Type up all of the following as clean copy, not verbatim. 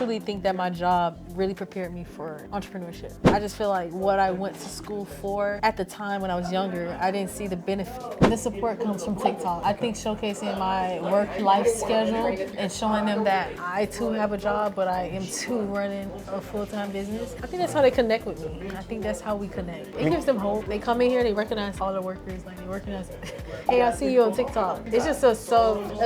truly think that my job really prepared me for entrepreneurship. I just feel like what I went to school for at the time when I was younger, I didn't see the benefit. The support comes from TikTok. I think showcasing my work-life schedule and showing them that I too have a job, but I am too running a full-time business. I think that's how they connect with me. I think that's how we connect. It gives them hope. They come in here, they recognize all the workers, like they recognize, hey, I see you on TikTok. It's just a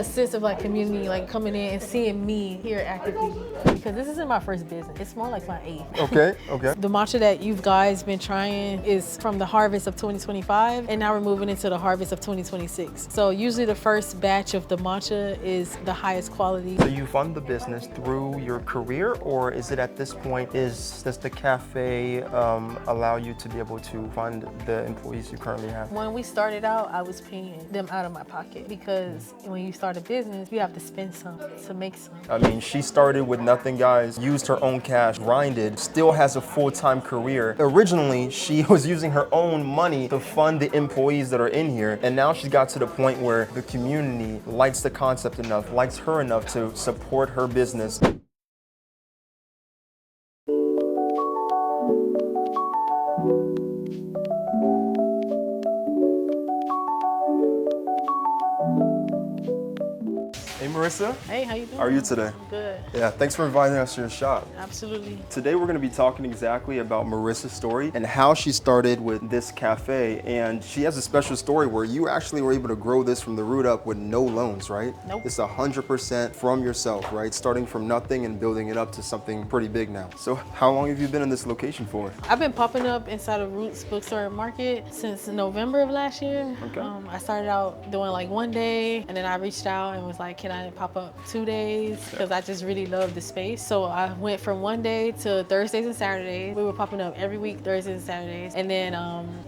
sense of like community, like coming in and seeing me here actively. Because this isn't my first business. It's more like my 8th. Okay. The matcha that you guys been trying is from the harvest of 2025, and now we're moving into the harvest of 2026. So usually the first batch of the matcha is the highest quality. So you fund the business through your career, or is it at this point, does the cafe allow you to be able to fund the employees you currently have? When we started out, I was paying them out of my pocket because when you start a business, you have to spend some to make some. I mean, she started with nothing, guys, used her own cash, grinded, still has a full-time career. Originally, she was using her own money to fund the employees that are in here, and now she's got to the point where the community likes the concept enough, likes her enough to support her business. Hey Marissa. Hey, how you doing? How are you today? Good. Yeah, thanks for inviting us to your shop. Absolutely. Today we're going to be talking exactly about Marissa's story and how she started with this cafe. And she has a special story where you actually were able to grow this from the root up with no loans, right? Nope. It's 100% from yourself, right? Starting from nothing and building it up to something pretty big now. So how long have you been in this location for? I've been popping up inside of Roots Bookstore and Market since November of last year. Okay. I started out doing like one day, and then I reached out and was like, can I pop up 2 days? Because I just really love the space. So I went from one day to Thursdays and Saturdays. We were popping up every week, Thursdays and Saturdays. And then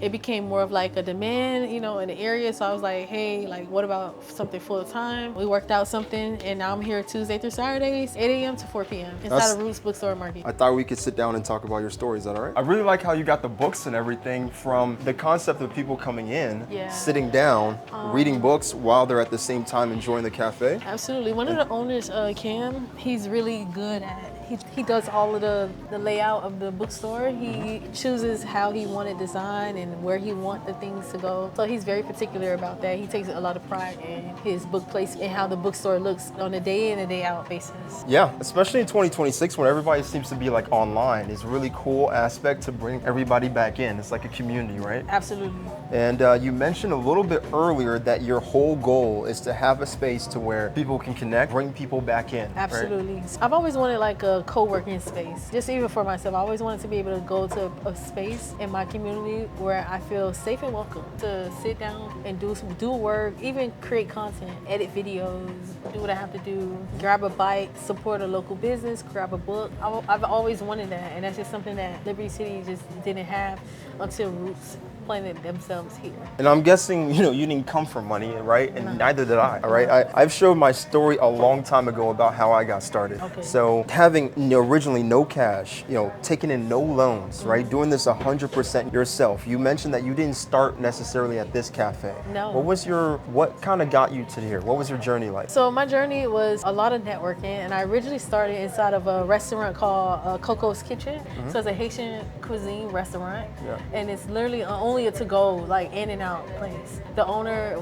it became more of like a demand, you know, in the area. So I was like, hey, like what about something full time? We worked out something, and now I'm here Tuesday through Saturdays, 8 a.m. to 4 p.m. inside of Roots Bookstore and Market. I thought we could sit down and talk about your story. Is that all right? I really like how you got the books and everything from the concept of people coming in, sitting down, reading books while they're at the same time enjoying the cafe. Absolutely. One of the owners, Cam, he's really good at, he does all of the layout of the bookstore. He chooses how he wanted design and where he want the things to go. So he's very particular about that. He takes a lot of pride in his book place and how the bookstore looks on a day in and day out basis. Yeah, especially in 2026 when everybody seems to be like online. It's a really cool aspect to bring everybody back in. It's like a community, right? Absolutely. And you mentioned a little bit earlier that your whole goal is to have a space to where people can connect, bring people back in. Absolutely. Right? I've always wanted like a co-working space, just even for myself. I always wanted to be able to go to a space in my community where I feel safe and welcome to sit down and do work, even create content, edit videos, do what I have to do, grab a bite, support a local business, grab a book. I've always wanted that, and that's just something that Liberty City just didn't have until Roots planted themselves here. And I'm guessing, you know, you didn't come from money, right? And neither did I, all right? I've showed my story a long time ago about how I got started. Okay. So having originally no cash, taking in no loans, right? Doing this 100% yourself. You mentioned that you didn't start necessarily at this cafe. No. What kind of got you to here? What was your journey like? So my journey was a lot of networking, and I originally started inside of a restaurant called Coco's Kitchen. So it's a Haitian cuisine restaurant, and it's literally only a to-go, like in and out place. The owner,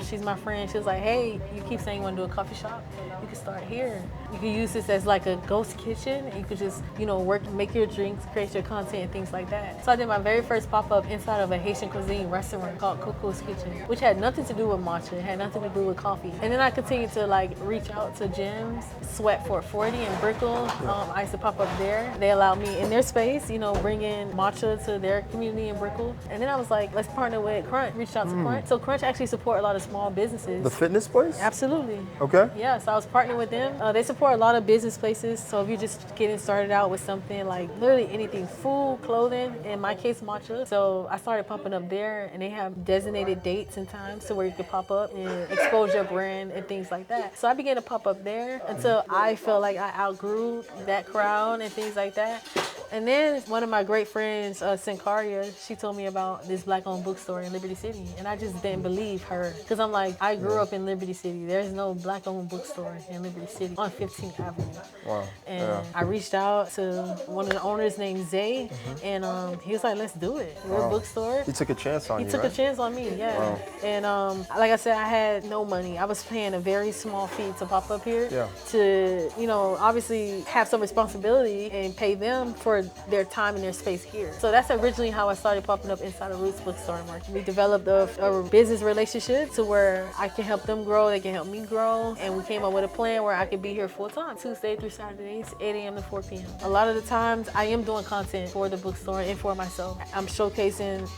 she's my friend. She was like, hey, you keep saying you want to do a coffee shop? You can start here. You can use this as like a ghost kitchen. You could just, work, make your drinks, create your content and things like that. So I did my very first pop-up inside of a Haitian cuisine restaurant called Coco's Kitchen, which had nothing to do with matcha. It had nothing to do with coffee. And then I continued to reach out to gyms, Sweat 440 in Brickell. I used to pop up there. They allowed me in their space, bring in matcha to their community in Brickell. And then I was like, let's partner with Crunch. Reached out to Crunch. So Crunch actually support a lot of small businesses. The fitness place? Absolutely. Okay. Yeah, so I was partnering with them. They support a lot of business places. So if you're just getting started out with something like literally anything, food, clothing, in my case, matcha. So I started popping up there, and they have designated dates and times to where you could pop up and expose your brand and things like that. So I began to pop up there until I felt like I outgrew that crowd and things like that. And then one of my great friends, Sincaria, she told me about this black-owned bookstore in Liberty City, and I just didn't believe her because I'm like, I grew up in Liberty City. There's no black-owned bookstore in Liberty City on 15th Avenue. Wow. And I reached out to one of the owners named Zay, and he was like, let's do it. We're a bookstore. He took a chance on you, He took a chance on me, yeah. Wow. And like I said, I had no money. I was paying a very small fee to pop up here to, you know, obviously have some responsibility and pay them for their time and their space here. So that's originally how I started popping up inside of Roots Bookstore and Market. We developed a business relationship to where I can help them grow, they can help me grow, and we came up with a plan where I could be here full time, Tuesday through Saturdays, 8 a.m. to 4 p.m. A lot of the times I am doing content for the bookstore and for myself. I'm showcasing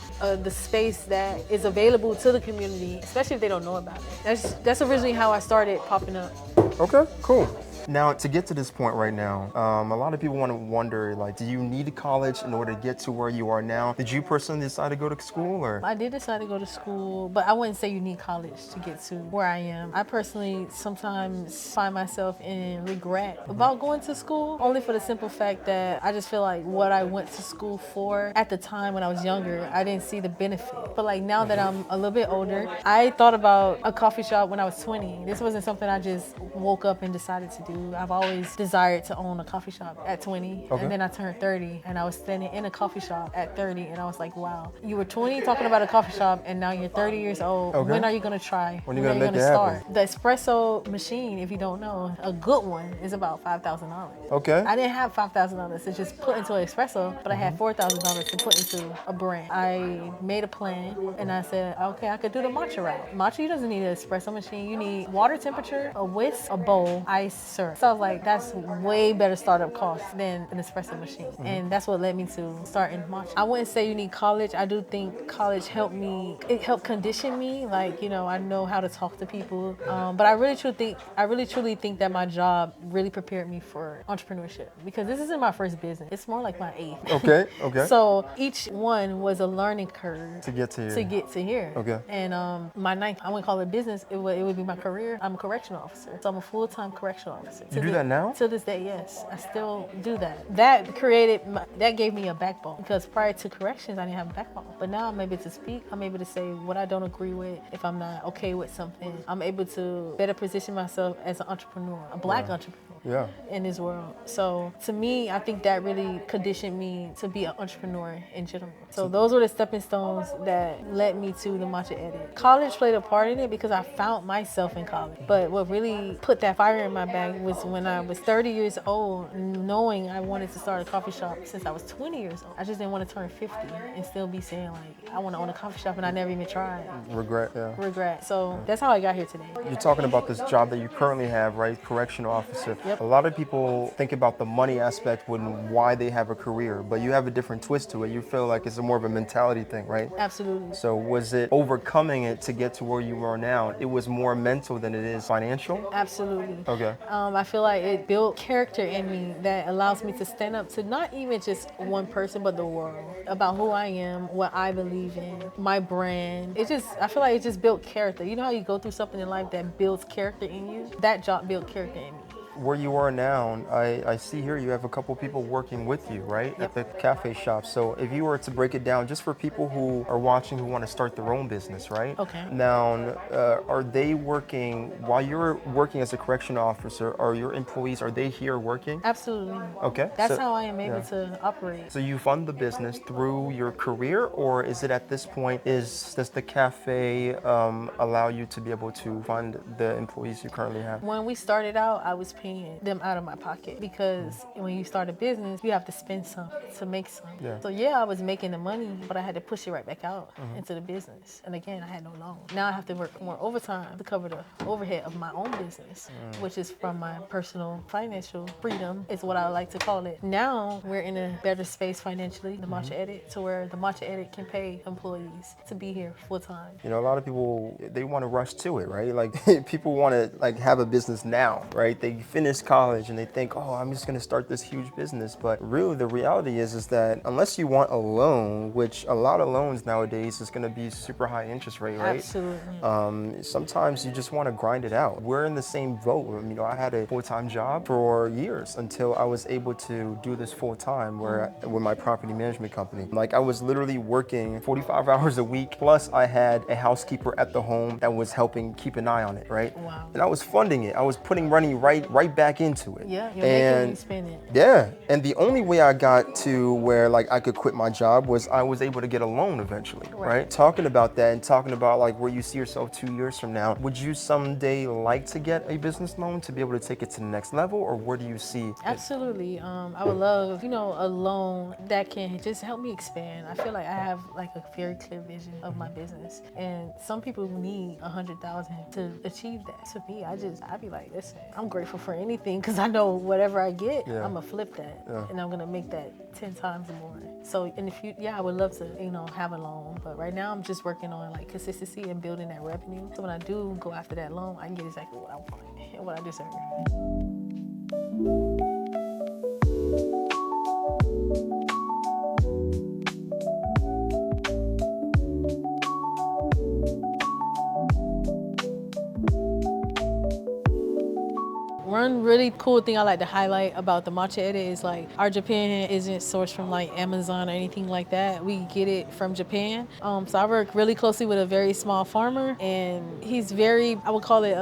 the space that is available to the community, especially if they don't know about it. That's originally how I started popping up. Okay, cool. Now, to get to this point right now, a lot of people want to wonder, like, do you need college in order to get to where you are now? Did you personally decide to go to school, or? I did decide to go to school, but I wouldn't say you need college to get to where I am. I personally sometimes find myself in regret about going to school, only for the simple fact that I just feel like what I went to school for at the time when I was younger, I didn't see the benefit. But like now that I'm a little bit older, I thought about a coffee shop when I was 20. This wasn't something I just woke up and decided to do. I've always desired to own a coffee shop at 20, and then I turned 30, and I was standing in a coffee shop at 30, and I was like, wow, you were 20 talking about a coffee shop, and now you're 30 years old. When are you gonna try? When are you gonna start? The espresso machine, if you don't know, a good one is about $5,000. Okay. I didn't have $5,000 to just put into an espresso, but I had $4,000 to put into a brand. I made a plan, and I said, okay, I could do the matcha route. Matcha, doesn't need an espresso machine. You need water temperature, a whisk, a bowl, ice, syrup. So I was like, that's way better startup cost than an espresso machine. And that's what led me to starting Matcha. I wouldn't say you need college. I do think college helped me. It helped condition me. Like, you know, I know how to talk to people. But I really truly think that my job really prepared me for entrepreneurship, because this isn't my first business. It's more like my 8th. Okay. So each one was a learning curve to get to here. Okay. And my 9th, I wouldn't call it business. It would be my career. I'm a correctional officer. So I'm a full-time correctional officer. You do that now? To this day, yes. I still do that. That gave me a backbone, because prior to corrections, I didn't have a backbone. But now I'm able to speak. I'm able to say what I don't agree with. If I'm not okay with something, I'm able to better position myself as an entrepreneur, a black entrepreneur in this world. So to me, I think that really conditioned me to be an entrepreneur in general. So those were the stepping stones that led me to the Matcha Edit. College played a part in it because I found myself in college. But what really put that fire in my back was when I was 30 years old, knowing I wanted to start a coffee shop since I was 20 years old. I just didn't want to turn 50 and still be saying like, I want to own a coffee shop, and I never even tried. Regret. So that's how I got here today. You're talking about this job that you currently have, right? Correctional officer. Yep. A lot of people think about the money aspect when why they have a career, but you have a different twist to it. You feel like it's more of a mentality thing, right? Absolutely. So was it overcoming it to get to where you are now? It was more mental than it is financial? Absolutely. Okay. I feel like it built character in me that allows me to stand up to not even just one person, but the world, about who I am, what I believe in, my brand. I feel like it just built character. You know how you go through something in life that builds character in you? That job built character in me. Where you are now, I see here you have a couple people working with you, right? Yep. At the cafe shop. So if you were to break it down, just for people who are watching who want to start their own business, right? Okay. Now, are they working, while you're working as a correction officer, are your employees, are they here working? Absolutely. Okay. That's how I am able to operate. So you fund the business through your career, or is it at this point, does the cafe allow you to be able to fund the employees you currently have? When we started out, I was paying them out of my pocket, because when you start a business, you have to spend some to make some. Yeah. So yeah, I was making the money, but I had to push it right back out into the business. And again, I had no loan. Now I have to work more overtime to cover the overhead of my own business, which is from my personal financial freedom, is what I like to call it. Now we're in a better space financially, the Matcha Edit, to where the Matcha Edit can pay employees to be here full time. You know, a lot of people, they want to rush to it, right? Like people want to like have a business now, right? They finish college and they think, oh, I'm just gonna start this huge business. But really, the reality is that unless you want a loan, which a lot of loans nowadays is gonna be super high interest rate, right? Absolutely. Sometimes you just wanna grind it out. We're in the same boat. You know, I had a full-time job for years until I was able to do this full-time with my property management company. Like I was literally working 45 hours a week, plus I had a housekeeper at the home that was helping keep an eye on it, right? Wow. And I was funding it. I was putting money right back into it. Yeah, you're making me spend it. Yeah, and the only way I got to where like I could quit my job was I was able to get a loan eventually, right? Talking about that and talking about like where you see yourself 2 years from now, would you someday like to get a business loan to be able to take it to the next level, or where do you see? Absolutely. I would love, a loan that can just help me expand. I feel like I have like a very clear vision of my business, and some people need 100,000 to achieve that. To me, I'd be like, listen, I'm grateful for anything because I know whatever I get, I'm gonna flip that, and I'm gonna make that 10 times more. So in the future, I would love to, have a loan, but right now I'm just working on like consistency and building that revenue. So when I do go after that loan, I can get exactly what I want and what I deserve. One really cool thing I like to highlight about the matcha edit is like our Japan isn't sourced from like Amazon or anything like that. We get it from Japan. So I work really closely with a very small farmer, and he's very, I would call it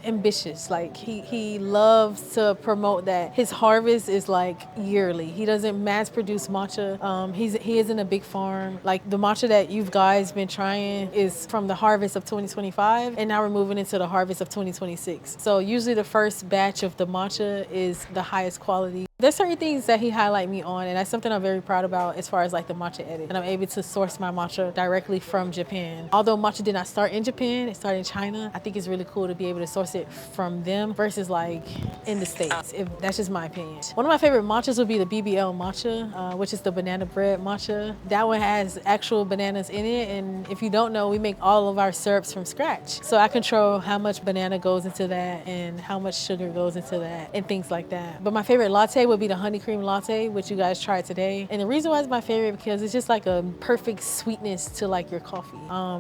ambitious. Like he loves to promote that his harvest is like yearly. He doesn't mass produce matcha. He isn't a big farm. Like the matcha that you guys been trying is from the harvest of 2025, and now we're moving into the harvest of 2026. So usually the first batch of the matcha is the highest quality. There's certain things that he highlight me on, and that's something I'm very proud about as far as like the matcha edit. And I'm able to source my matcha directly from Japan. Although matcha did not start in Japan, it started in China. I think it's really cool to be able to source it from them versus like in the States. That's just my opinion. One of my favorite matchas would be the BBL matcha, which is the banana bread matcha. That one has actual bananas in it, and if you don't know, we make all of our syrups from scratch. So I control how much banana goes into that and how much sugar goes into that and things like that. But my favorite latte would be the honey cream latte, which you guys tried today. And the reason why it's my favorite because it's just like a perfect sweetness to like your coffee.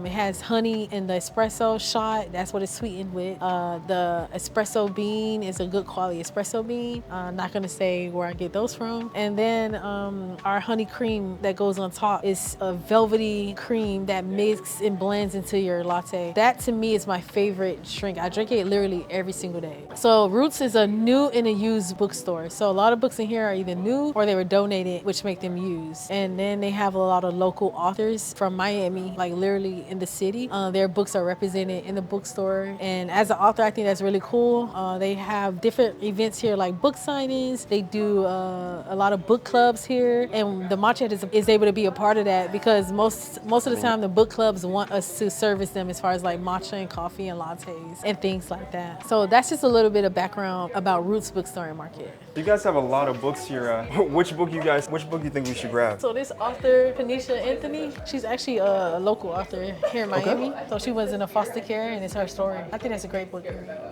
It has honey in the espresso shot. That's what it's sweetened with. The espresso bean is a good quality espresso bean. I'm not gonna say where I get those from. And then our honey cream that goes on top is a velvety cream that mixes and blends into your latte. That to me is my favorite drink. I drink it literally every single day. So Roots is a new and a used bookstore. So a lot of books in here are either new or they were donated, which make them used. And then they have a lot of local authors from Miami, like literally in the city. Their books are represented in the bookstore. And as an author, I think that's really cool. They have different events here like book signings. They do a lot of book clubs here. And the Matcha is able to be a part of that because most of the time the book clubs want us to service them as far as like matcha and coffee and lattes and things like that. So that's just a little bit of background about Roots Bookstore and Market. You guys have a lot of books here. Which book you think we should grab? So this author, Kanisha Anthony, she's actually a local author here in Miami. Okay. So she was in a foster care and it's her story. I think that's a great book.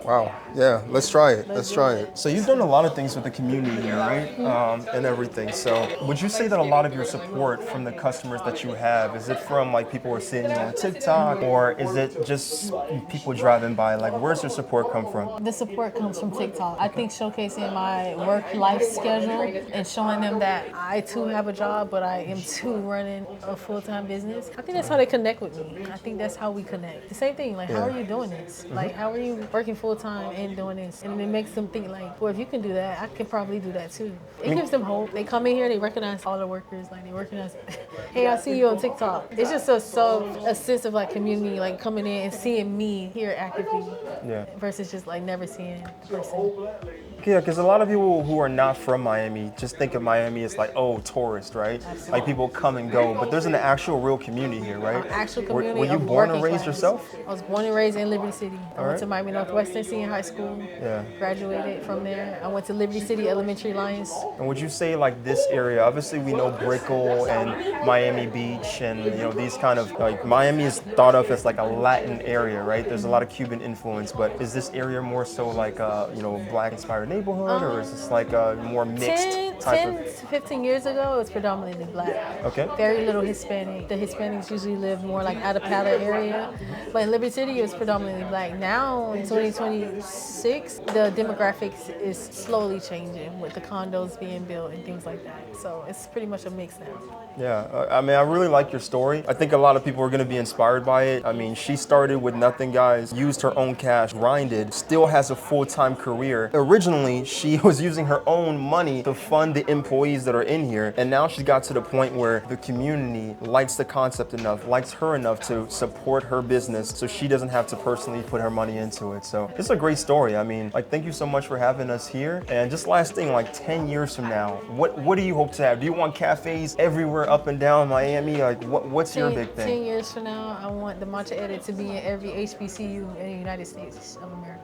Wow. Yeah, let's try it. Let's try it. So you've done a lot of things with the community here, right? And everything. So would you say that a lot of your support from the customers that you have, is it from like people who are seeing you on TikTok, or is it just people driving by? Like where's your support come from? The support comes from TikTok. I think showcasing my work-life schedule and showing them that I too have a job, but I am too running a full-time business. I think that's how they connect with me. I think that's how we connect. The same thing, like how are you doing this? Like how are you working full-time and doing this? And it makes them think like, well, if you can do that, I can probably do that too. It gives them hope. They come in here, they recognize all the workers, like they recognize, hey, I see you on TikTok. It's just a sense of like community, like coming in and seeing me here actively versus just like never seeing the person. Yeah, because a lot of people who are not from Miami just think of Miami as like, oh, tourist, right? Absolutely. Like people come and go, but there's an actual real community here, right? An actual community. Were you born and raised yourself? I was born and raised in Liberty City. I went to Miami Northwestern Senior High School. Yeah. Graduated from there. I went to Liberty City Elementary Lions. And would you say like this area? Obviously, we know Brickell and Miami Beach, and these kind of like Miami is thought of as like a Latin area, right? There's a lot of Cuban influence, but is this area more so like Black inspired neighborhood, or is this like a more mixed 10 to 15 years ago, it was predominantly black. Okay. Very little Hispanic. The Hispanics usually live more like out of Pala area. But in Liberty City, it was predominantly black. Now, in 2026, the demographics is slowly changing with the condos being built and things like that. So it's pretty much a mix now. Yeah, I mean, I really like your story. I think a lot of people are going to be inspired by it. I mean, she started with nothing, guys, used her own cash, grinded, still has a full-time career. Originally, she was using her own money to fund the employees that are in here. And now she's got to the point where the community likes the concept enough, likes her enough to support her business so she doesn't have to personally put her money into it. So it's a great story. I mean, like, thank you so much for having us here. And just last thing, like 10 years from now, what do you hope to have? Do you want cafes everywhere up and down Miami? Like, what's your big thing? 10 years from now, I want the Matcha edit to be in every HBCU in the United States of America.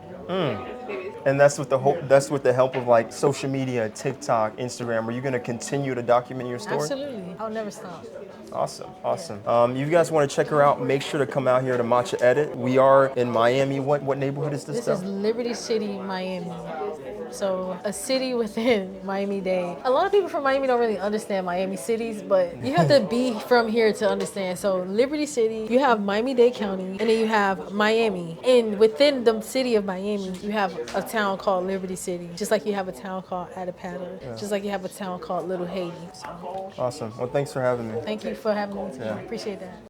And that's with the hope. That's with the help of like social media, TikTok, Instagram. Are you going to continue to document your story? Absolutely, I'll never stop. Awesome, awesome. You guys want to check her out? Make sure to come out here to Matcha Edit. We are in Miami. What neighborhood is this? This is Liberty City, Miami. So a city within Miami-Dade. A lot of people from Miami don't really understand Miami cities, but you have to be from here to understand. So Liberty City, you have Miami-Dade County, and then you have Miami. And within the city of Miami, you have a town called Liberty City, just like you have a town called Adapata, just like you have a town called Little Haiti. So. Awesome. Well, thanks for having me. Thank you for having me. Appreciate that.